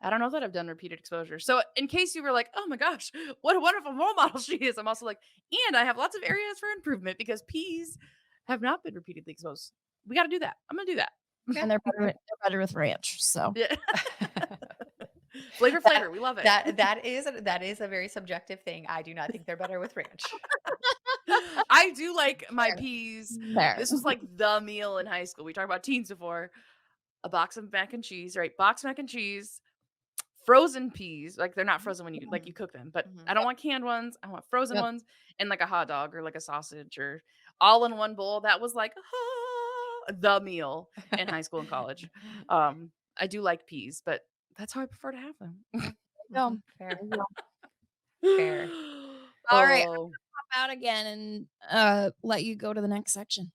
I don't know that I've done repeated exposure. So in case you were like, "Oh my gosh, what a wonderful role model she is," I'm also like, and I have lots of areas for improvement because peas have not been repeatedly exposed. We got to do that. I'm gonna do that. Yeah. And they're better with ranch, so Yeah. Flavor, that flavor. We love it. that is a very subjective thing. I do not think they're better with ranch. I do like my fair, peas. fair. This was like the meal in high school. We talked about teens before. A box of mac and cheese, right? Box mac and cheese, frozen peas, like, they're not frozen when you Mm, cook them, but mhm. I don't want canned ones, I want frozen Yep. ones, and, like, a hot dog or, like, a sausage or all in one bowl. That was, like, the meal in high school and college. I do like peas, but that's how I prefer to have them. Yeah. Go. Fair, There you go. fair. Alright, Oh. I'm out again and, let you go to the next section.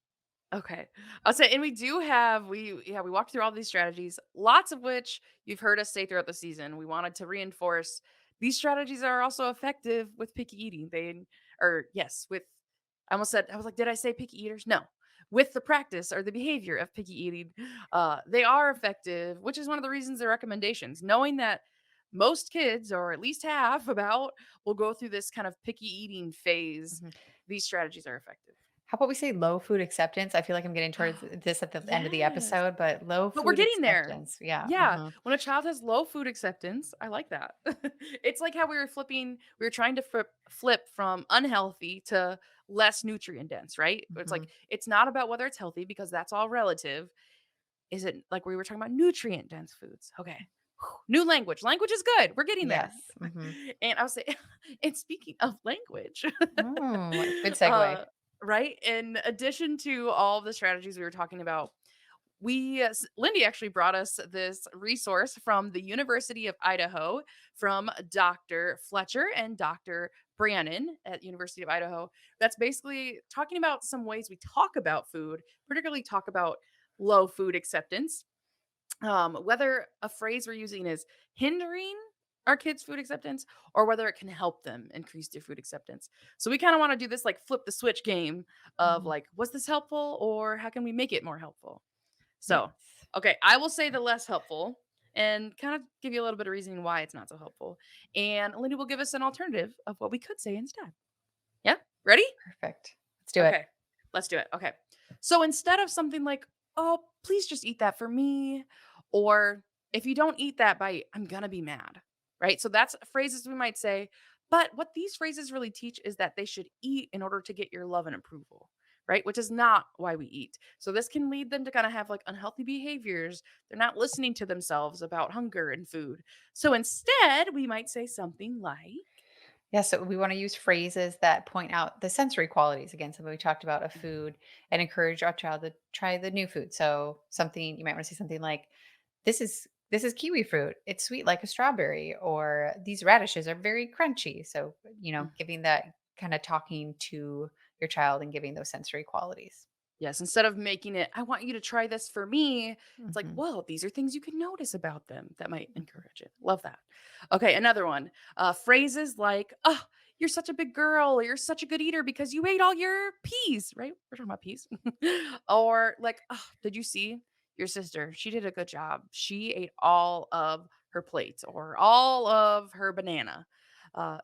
Okay. I'll say, and we do have we walked through all these strategies, lots of which you've heard us say throughout the season. We wanted to reinforce these strategies are also effective with picky eating. Yes, with I almost said I was like, did I say picky eaters? No. With the practice or the behavior of picky eating, they are effective, which is one of the reasons the recommendations. Knowing that most kids, or at least half about, will go through this kind of picky eating phase, Mhm. these strategies are effective. How about we say low food acceptance? I feel like I'm getting towards this at the end of the Yes. episode, but low But we're food getting there. acceptance. Yeah. Yeah, Mhm. when a child has low food acceptance, I like that. It's like how we were trying to flip from unhealthy to less nutrient dense, right? It's Mhm. like it's not about whether it's healthy because that's all relative. Is it like we were talking about nutrient dense foods? Okay. New language. Language is good. We're getting there. Yes. Mhm. And I was saying, and speaking of language, Good segue. uh, right? In addition to all of the strategies we were talking about, Lindy actually brought us this resource from the University of Idaho from Dr. Fletcher and Dr. Brannon at University of Idaho. That's basically talking about some ways we talk about food, particularly talk about low food acceptance. Whether a phrase we're using is hindering our kids' food acceptance or whether it can help them increase their food acceptance. So we kind of want to do this like flip the switch game of Mhm. like, was this helpful or how can we make it more helpful? So, Yes. okay, I will say the less helpful and kind of give you a little bit of reasoning why it's not so helpful. And Lindy will give us an alternative of what we could say instead. Yeah? Ready? Perfect. Let's do it. Okay, let's do it. Okay. So instead of something like, oh, please just eat that for me, or if you don't eat that bite, I'm going to be mad, right? So that's phrases we might say. But what these phrases really teach is that they should eat in order to get your love and approval, right? Which is not why we eat. So this can lead them to kind of have like unhealthy behaviors. They're not listening to themselves about hunger and food. So instead, we might say something like, Yeah, so we want to use phrases that point out the sensory qualities again, something we talked about of food and encourage our child to try the new food. So something you might want to say something like, this is kiwi fruit. It's sweet like a strawberry, or these radishes are very crunchy. So, giving that kind of talking to your child and giving those sensory qualities. yes, instead of making it, "I want you to try this for me," it's like, Mhm. "Well, these are things you can notice about them that might encourage it." Love that. Okay, another one. Phrases like, "Oh, you're such a big girl," or "You're such a good eater because you ate all your peas," right? We're talking about peas. Or like, "Oh, did you see your sister? She did a good job. She ate all of her plate or all of her banana."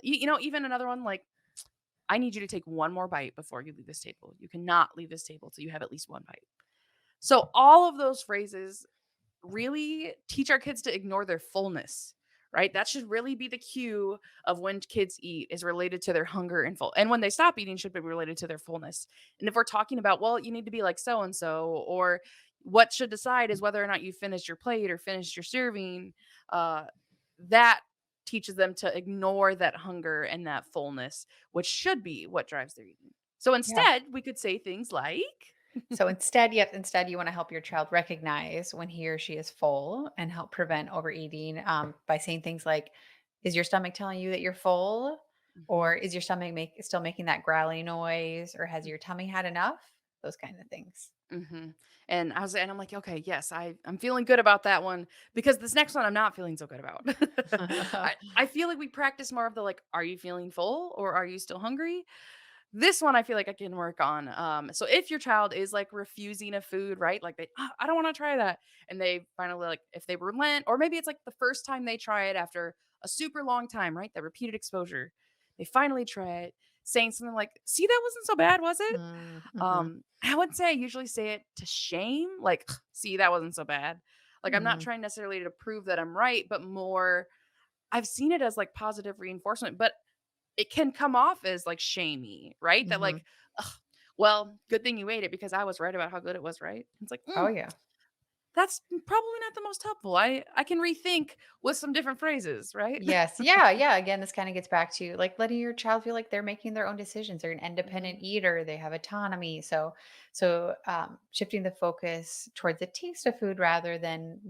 Even another one like, I need you to take one more bite before you leave this table. You cannot leave this table till you have at least one bite. So, all of those phrases really teach our kids to ignore their fullness, right? That should really be the cue of when kids eat is related to their hunger and full. And when they stop eating should be related to their fullness. And if we're talking about, well, you need to be like so and so, or what should decide is whether or not you finished your plate or finished your serving, that teaches them to ignore that hunger and that fullness, which should be what drives their eating. So Yeah. instead, we could say things like, So instead, yep, instead you want to help your child recognize when he or she is full and help prevent overeating by saying things like, "Is your stomach telling you that you're full?" Mhm, Or "Is your stomach still making that growly noise?" Or "Has your tummy had enough?" Those kind of things. mhm. And I'm like, okay, yes, I'm feeling good about that one because this next one I'm not feeling so good about. I feel like we practice more of the like, are you feeling full or are you still hungry? This one I feel like I can work on. So if your child is like refusing a food, right? Like I don't want to try that. And they finally like, if they relent, or maybe it's like the first time they try it after a super long time, right? That repeated exposure. They finally try it, saying something like, see, that wasn't so bad, was it? Mm-hmm. I would say I usually say it to shame, like, see, that wasn't so bad. Like I'm not Hmm. trying necessarily to prove that I'm right, but more I've seen it as like positive reinforcement, but it can come off as, like, shamey, right? That, Hmm. like, "Ugh, well, good thing you ate it because I was right about how good it was, right?" It's like, Oh yeah. that's probably not the most helpful. I can rethink with some different phrases, right? Yes. Yeah. Yeah. Again, this kind of gets back to like letting your child feel like they're making their own decisions. They're an independent Mhm, eater. They have autonomy. So shifting the focus towards the taste of food rather than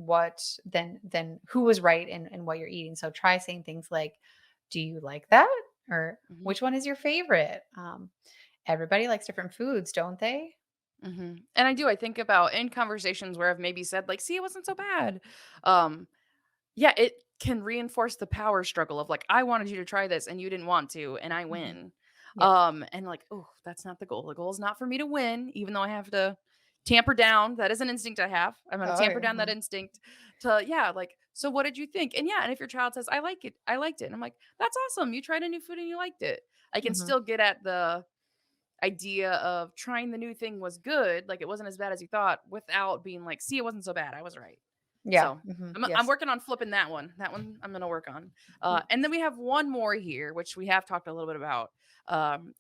than who was right and what you're eating. So try saying things like, "Do you like that?" Or mhm, "Which one is your favorite?" Everybody likes different foods, don't they? mhm. And I think about in conversations where I've maybe said, like, "See, it wasn't so bad." Um Yeah, it can reinforce the power struggle of like, I wanted you to try this and you didn't want to, and I Mhm. win. Yep. And like, oh, that's not the goal. The goal is not for me to win, even though I have to tamper down. That is an instinct I have. I'm gonna Oh tamper yeah. down that instinct to, yeah, like, so what did you think? And yeah, and if your child says, I like it, I liked it. And I'm like, that's awesome. You tried a new food and you liked it. I can Hmm. still get at the idea of trying the new thing was good, like it wasn't as bad as you thought, without being like, see, it wasn't so bad. I was right. Yeah. So, Hmm. I'm Yes. working on flipping that one. That one I'm gonna work on. And then we have one more here, which we have talked a little bit about.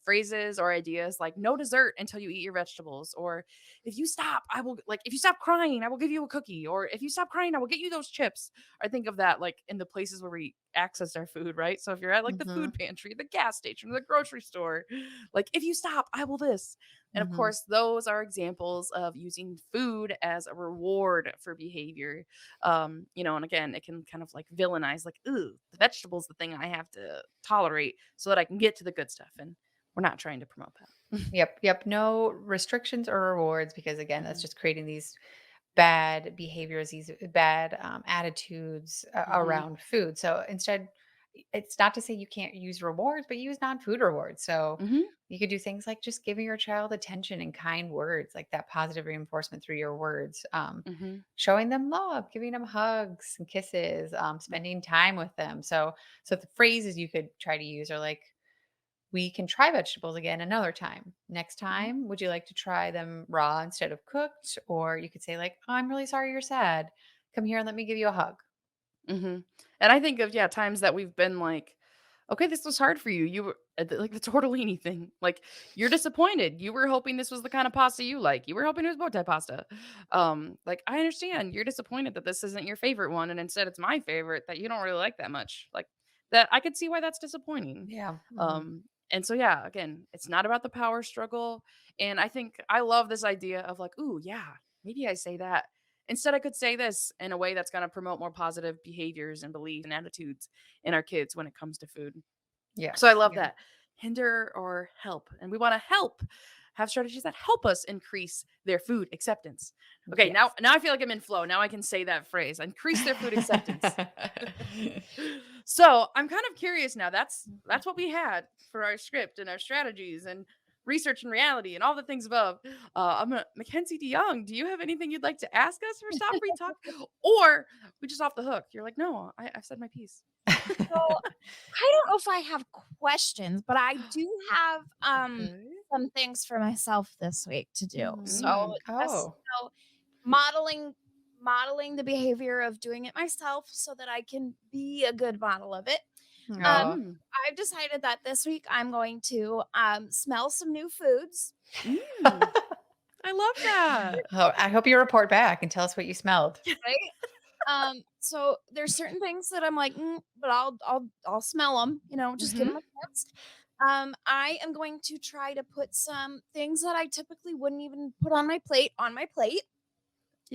Phrases or ideas like "no dessert until you eat your vegetables," or "if you stop, I will like if you stop crying, I will give you a cookie," or "if you stop crying, I will get you those chips." I think of that like in the places where we access our food, right? So if you're at like the Hmm. food pantry, the gas station, or the grocery store, like "if you stop, I will this." And of Hmm. course, those are examples of using food as a reward for behavior. And again, it can kind of like villainize, like, ooh, the vegetable's the thing I have to tolerate so that I can get to the good stuff. And we're not trying to promote that. Yep, yep. No restrictions or rewards because again, that's Mhm, just creating these bad behaviors, these bad attitudes mhm, around food. So instead, it's not to say you can't use rewards, but use non-food rewards. So mhm, you could do things like just giving your child attention and kind words, like that positive reinforcement through your words. mhm, Showing them love, giving them hugs and kisses, mhm, spending time with them. So the phrases you could try to use are like, "We can try vegetables again another time. Next mhm. time, would you like to try them raw instead of cooked?" Or you could say like, "Oh, I'm really sorry you're sad. Come here and let me give you a hug." Mhm. And I think of, yeah, times that we've been like, "Okay, this was hard for you. You were" like the tortellini thing. Like, you're disappointed. You were hoping this was the kind of pasta you like. You were hoping it was bow tie pasta. Like, I understand you're disappointed that this isn't your favorite one, and instead it's my favorite that you don't really like that much. Like, that I could see why that's disappointing. Yeah. Mhm. And so, yeah, again, it's not about the power struggle, and I think I love this idea of like, "Ooh, yeah, maybe I say that." Instead, I could say this in a way that's gonna promote more positive behaviors and beliefs and attitudes in our kids when it comes to food. So I Yes. love Yeah. that. Hinder or help. And we want to help have strategies that help us increase their food acceptance. Okay, now Yes. now I feel like I'm in flow. Now I can say that phrase. Increase their food acceptance. So I'm kind of curious now. That's what we had for our script and our strategies and research and reality and all the things above. Mackenzie DeYoung. Do you have anything you'd like to ask us for Stop Free Talk, or we just off the hook? You're like, no, I've said my piece. So, I don't know if I have questions, but I do have, Okay. some things for myself this week to do. So, Mm, just, Oh. modeling modeling the behavior of doing it myself so that I can be a good model of it. Um, Oh. mhm, I've decided that this week I'm going to, smell some new foods, mm. I love that. Oh, I hope you report back and tell us what you smelled. right? So there's certain things that I'm like, but I'll smell them, just give Mhm. them a chance. I am going to try to put some things that I typically wouldn't even put on my plate.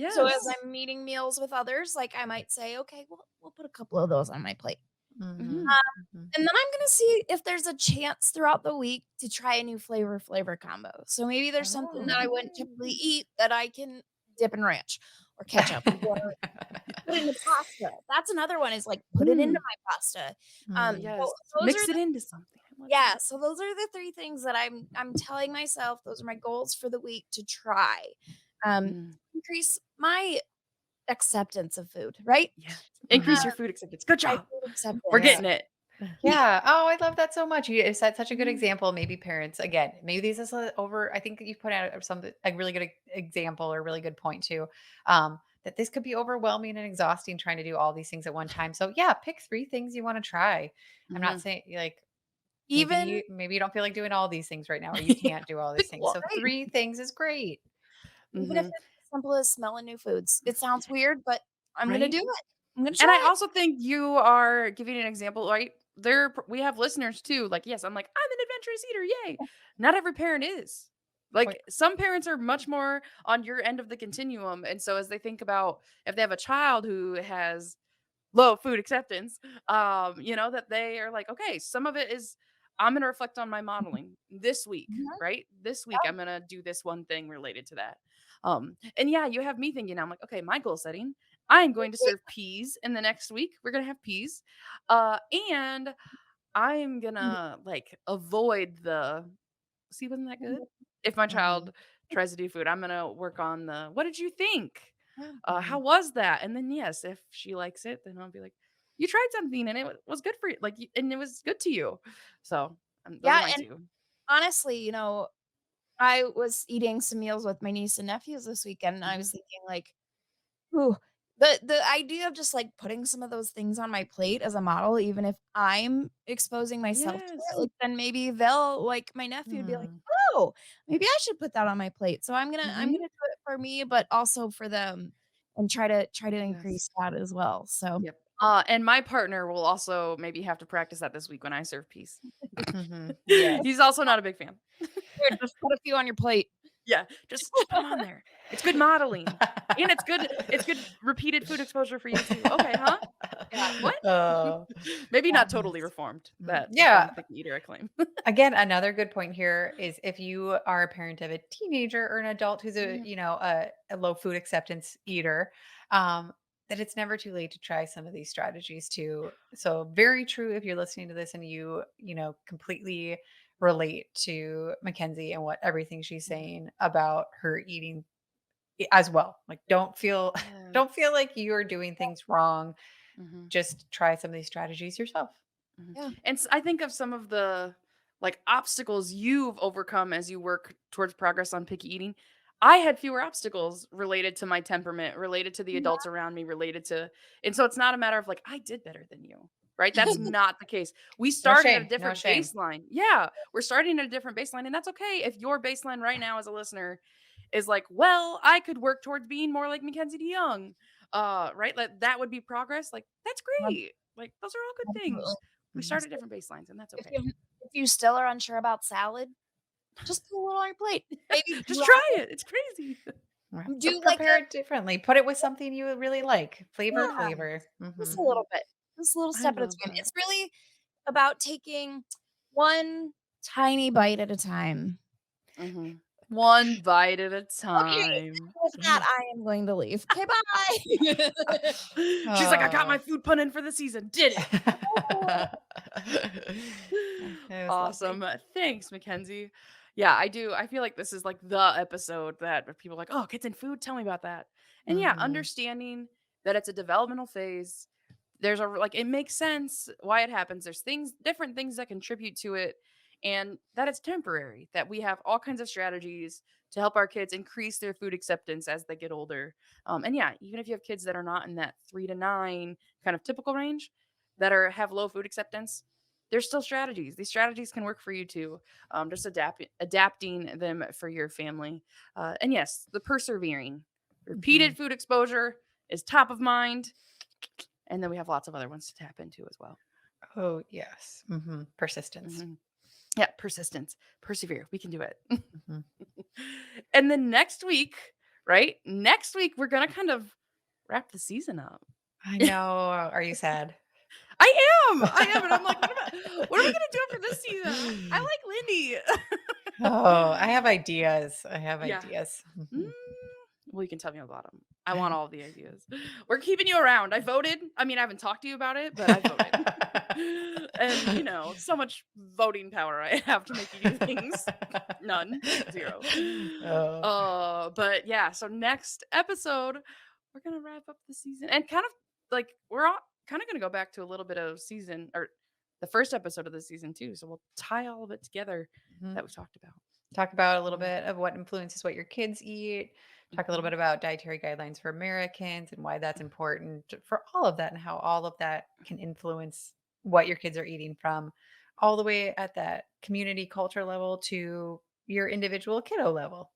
So as Yes. I'm meeting meals with others, like I might say, okay, well, we'll put a couple of those on my plate. Mhm, Mhm. mhm. And then I'm gonna see if there's a chance throughout the week to try a new flavor combo. So maybe there's something that I Oh. wouldn't typically eat that I can dip in ranch or ketchup or put it into pasta. That's another one is, like, put it into Mm. my pasta. Mm, So Yes. those are Mix it the into something. I love yeah, that. so those are the 3 things that I'm telling myself those are my goals for the week to try, Mm. increase my acceptance of food, right? Yeah. mhm. Increase your food acceptance. Good My job. food We're Yeah. acceptance. getting it. Yeah. Oh, I love that so much. You set such a good Mhm. example. Maybe parents, again, maybe this is over. I think that you've put out something a really good example or a really good point too. That this could be overwhelming and exhausting trying to do all these things at one time. So yeah, pick 3 things you want to try. I'm not Mhm. saying like Even maybe you don't feel like doing all these things right now, or you can't do all these Pick things. one. So right, 3 things is great. even if Mhm. it's as simple as smelling new foods. It sounds weird, but I'm gonna Right? do it. I'm gonna And I try it. also think you are giving an example, right? We have listeners too. Like, yes, I'm like, I'm an adventurous eater, yay. Not every parent is. Wait. Like some parents are much more on your end of the continuum. And so as they think about if they have a child who has low food acceptance, that they are like, okay, some of it is I'm gonna reflect on my modeling this week, Mhm. right? This week I'm gonna do this one thing related to that. And yeah, you have me thinking, I'm like, okay, my goal setting, I'm going to serve peas in the next week. We're gonna have peas. And I'm gonna like avoid the see, wasn't that good? If my Mhm, child tries to do food, I'm gonna work on the what did you think? Yeah. How mhm. was that? And then yes, if she likes it, then I'll be like, you tried something and it was good for you, like, and it was good to you. So those are Yeah, my and two. honestly, I was eating some meals with my niece and nephews this weekend, and I Mhm. was thinking like, ooh, the idea of just, like, putting some of those things on my plate as a model, even if I'm exposing myself to it, Yes. like, then maybe they'll like, my nephew would be like, Mm, "Oh, maybe I should put that on my plate." So I'm Mhm. gonna do it for me, but also for them and try to Yes. increase that as well, so Yep. And my partner will also maybe have to practice that this week when I serve peas. mhm. Yes. He's also not a big fan. here, just put a few on your plate. Yeah, just put them on there. It's good modeling, and it's good repeated food exposure for you too. Okay, huh? Yeah. What? Oh, Maybe not totally yes. reformed, Mhm. that Yeah. reformed picky eater I claim. Again, another good point here is if you are a parent of a teenager or an adult who's Mhm, a low food acceptance eater, um, that it's never too late to try some of these strategies too. So very true if you're listening to this and completely relate to Mackenzie and what everything she's mhm. saying about her eating as well. Like don't feel Yeah. don't feel like you're doing things wrong. Mhm, Just try some of these strategies yourself. mhm. Yeah. And I think of some of the, like, obstacles you've overcome as you work towards progress on picky eating. I had fewer obstacles related to my temperament, related to the Mhm. adults around me, related to and so it's not a matter of, like, I did better than you, right? That's Mhm. not the case. We No started at a shame. No different shame. baseline. Yeah, we're starting at a different baseline, and that's okay if your baseline right now as a listener is like, "Well, I could work towards being more like Mackenzie DeYoung." Right? Like, that would be progress, like, that's great. Like, those are all good Absolutely. things. We Mhm. start at different baselines, and that's If okay. you still are unsure about salad, just put a little on your plate. Maybe Just try it. It's crazy. Right. do like Prepare it differently. Put it with something you really like. Flavor, yeah, flavor. just Mhm. a Mhm. little bit. Just a little I step at a love time. that. It's really about taking one tiny bite at a time. Mhm. One bite at a Okay, time. with that, I am going to leave. Okay, bye. She's like, "I got my Oh. food pun in for the season. Did it." It was lovely. Awesome. Thanks, Mackenzie. Yeah, I do. I feel like this is like the episode that people are like, oh, kids and food. Tell me about that. And yeah, Mhm. understanding that it's a developmental phase. There's a like it makes sense why it happens. There's different things that contribute to it, and that it's temporary. That we have all kinds of strategies to help our kids increase their food acceptance as they get older. And yeah, even if you have kids that are not in that 3 to 9 kind of typical range, that are have low food acceptance, there's still strategies. These strategies can work for you too. Just adapting them for your family. And yes, the persevering, Mhm. repeated food exposure. is top of mind. And then we have lots of other ones to tap into as well. Oh, yes. Persistence. Mhm. Yeah, persistence, persevere. We can do it. Mhm. And then next week, right? Next week, we're going to kind of wrap the season up. I know. Are you sad? I am. And I'm like, what are we going to do for this season? I like Lindy. Oh, I have ideas. I have Yeah. ideas. Mm, well, you can tell me about them. I want all the ideas. We're keeping you around. I voted. I mean, I haven't talked to you about it, but I voted. And, so much voting power I have to make you do things. None. 0. Oh. But yeah, so next episode, we're gonna wrap up the season and kind of like we're all kind of gonna go back to a little bit of season or the first episode of the season too. So we'll tie all of it together Mhm. that we talked about. Talk about a little Mm, bit of what influences what your kids eat. Talk a little mhm. bit about dietary guidelines for Americans and why that's important for all of that and how all of that can influence what your kids are eating from all the way at that community culture level to your individual kiddo level.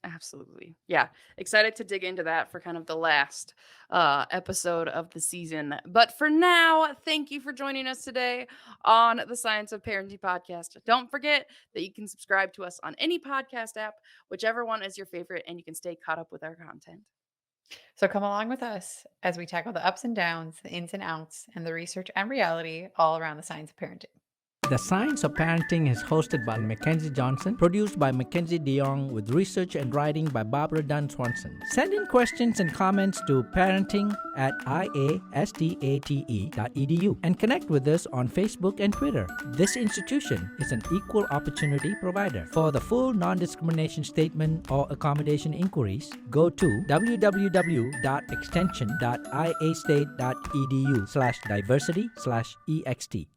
Absolutely. Yeah. Excited to dig into that for kind of the last episode of the season. But for now, thank you for joining us today on the Science of Parenting podcast. Don't forget that you can subscribe to us on any podcast app, whichever one is your favorite, and you can stay caught up with our content. So come along with us as we tackle the ups and downs, the ins and outs, and the research and reality all around the science of parenting. The Science of Parenting is hosted by Mackenzie Johnson, produced by Mackenzie DeYoung, with research and writing by Barbara Dunn Swanson. Send in questions and comments to parenting@iastate.edu and connect with us on Facebook and Twitter. This institution is an equal opportunity provider. For the full non-discrimination statement or accommodation inquiries, go to www.extension.iastate.edu/diversity/ext.